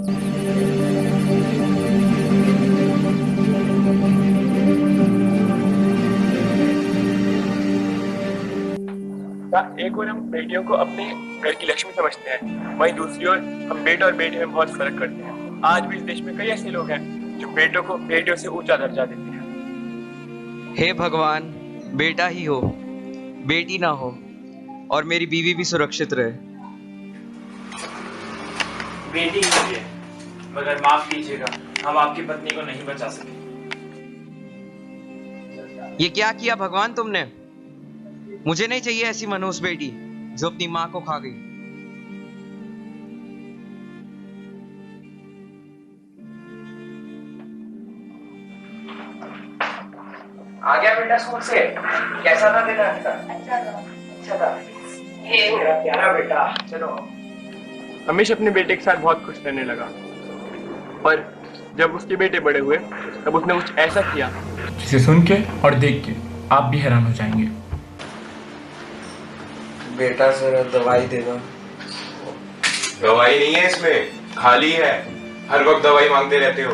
एक ओर हम बेटियों को अपने घर की लक्ष्मी समझते हैं, वहीं दूसरी ओर हम बेटा और बेटी में बहुत फर्क करते हैं। आज भी इस देश में कई ऐसे लोग हैं जो बेटों को बेटियों से ऊंचा दर्जा देते हैं। हे भगवान, बेटा ही हो, बेटी ना हो, और मेरी बीवी भी सुरक्षित रहे। बेटी ही है, मगर माफ कीजिएगा, हम आपकी पत्नी को नहीं बचा सके। ये क्या किया भगवान तुमने? मुझे नहीं चाहिए ऐसी मनहूस बेटी जो अपनी माँ को खा गई। आ गया बेटा स्कूल से? कैसा था दिन आज का? अच्छा था। ये मेरा प्यारा बेटा, चलो। हमेश अपने बेटे के साथ बहुत खुश रहने लगा, पर जब उसके बेटे बड़े हुए तब उसने कुछ ऐसा किया जिसे सुन के और देख के आप भी हैरान हो जाएंगे। बेटा जरा दवाई देना। दवाई नहीं है इसमें, खाली है। हर वक्त दवाई मांगते रहते हो।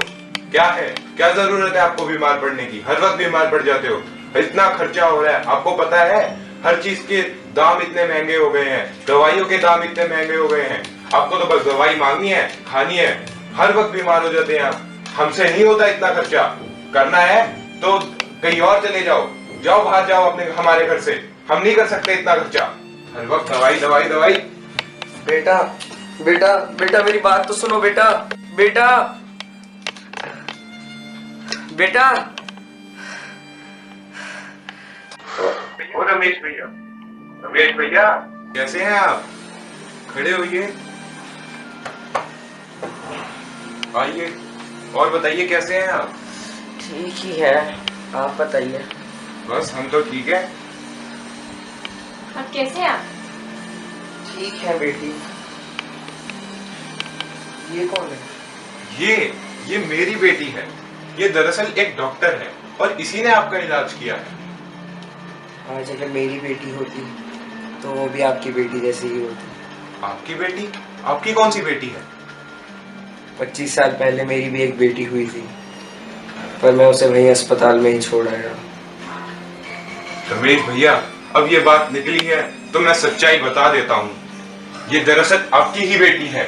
क्या है, क्या जरूरत है आपको बीमार पड़ने की? हर वक्त बीमार पड़ जाते हो। इतना खर्चा हो रहा है, आपको पता है? हर चीज के दाम इतने महंगे हो गए हैं, दवाइयों के दाम इतने महंगे हो गए हैं। आपको तो बस दवाई मांगनी है, खानी है। हर वक्त बीमार हो जाते हैं आप। हमसे नहीं होता इतना खर्चा। करना है तो कहीं और चले जाओ, जाओ बाहर जाओ अपने हमारे घर से। हम नहीं कर सकते इतना खर्चा। हर वक्त दवाई दवाई दवाई। बेटा बेटा बेटा मेरी बात तो सुनो बेटा। बेटा बेटा। ओ रमेश भैया, रमेश भैया कैसे हैं आप? खड़े होइए, आइए और बताइए कैसे हैं आप? ठीक ही है, आप बताइए। बस हम तो ठीक है। अब कैसे हैं आप? ठीक है बेटी। ये कौन है? ये मेरी बेटी है। ये दरअसल एक डॉक्टर है और इसी ने आपका इलाज किया है। आज अगर मेरी बेटी होती तो वो भी आपकी बेटी जैसी ही होती। आपकी बेटी? आपकी कौन सी बेटी है? 25 साल पहले मेरी भी एक बेटी हुई थी, पर मैं उसे वहीं अस्पताल में ही छोड़ आया। रमेश भैया, अब ये बात निकली है तो मैं सच्चाई बता देता हूँ। ये दरअसल आपकी ही बेटी है,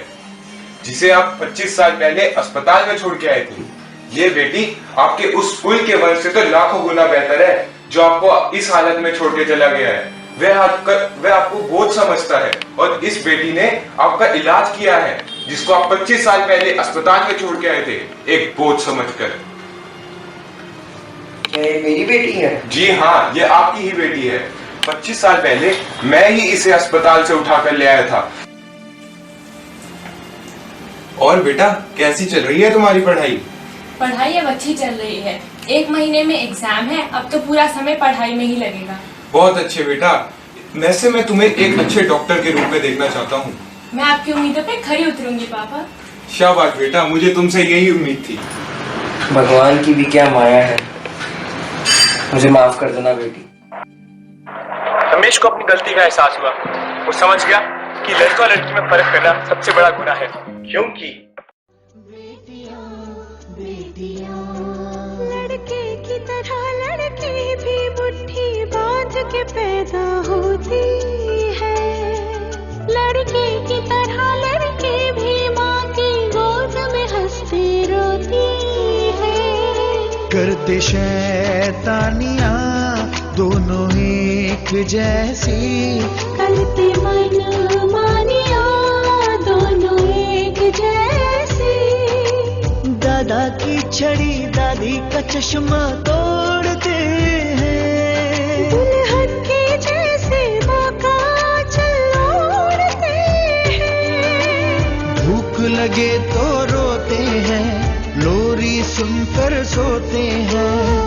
जिसे आप 25 साल पहले अस्पताल में छोड़ के आए थे। ये बेटी आपके उस फूल के वंश से तो लाखों गुना बेहतर है जो आपको इस हालत में छोड़ के चला गया है। वह आपको बोझ समझता है और इस बेटी ने आपका इलाज किया है, जिसको आप 25 साल पहले अस्पताल में छोड़ के आए थे, एक बोझ समझकर। क्या ये मेरी बेटी है? जी हाँ, ये आपकी ही बेटी है। 25 साल पहले मैं ही इसे अस्पताल से उठाकर ले आया था। और बेटा, कैसी चल रही है तुम्हारी पढ़ाई? पढ़ाई अब अच्छी चल रही है। 1 महीने में एग्जाम है, अब तो पूरा समय पढ़ाई में ही लगेगा। बहुत अच्छे बेटा। वैसे मैं तुम्हें एक अच्छे डॉक्टर के रूप में देखना चाहता हूँ। मैं आपकी उम्मीदों पे खरी उतरूंगी पापा। शाबाश बेटा, मुझे तुमसे यही उम्मीद थी। भगवान की भी क्या माया है। मुझे माफ कर देना बेटी। रमेश को अपनी गलती का एहसास हुआ। वो समझ गया कि लड़का और लड़की में फर्क करना सबसे बड़ा गुनाह है, क्योंकि लड़के की तरह लड़की भी मुट्ठी बांध के पैदा होती है। लड़के की तरह लड़की भी माँ की गोद में हंसती रोती है। करते शैतानियाँ दोनों एक जैसी, करते मन मानिया दोनों एक जैसी। दादा की छड़ी दादी का चश्मा तोड़ते हैं। दुल्हन के जैसे माँ का आंचल ओढ़ते हैं। भूख लगे तो रोते हैं, लोरी सुनकर सोते हैं।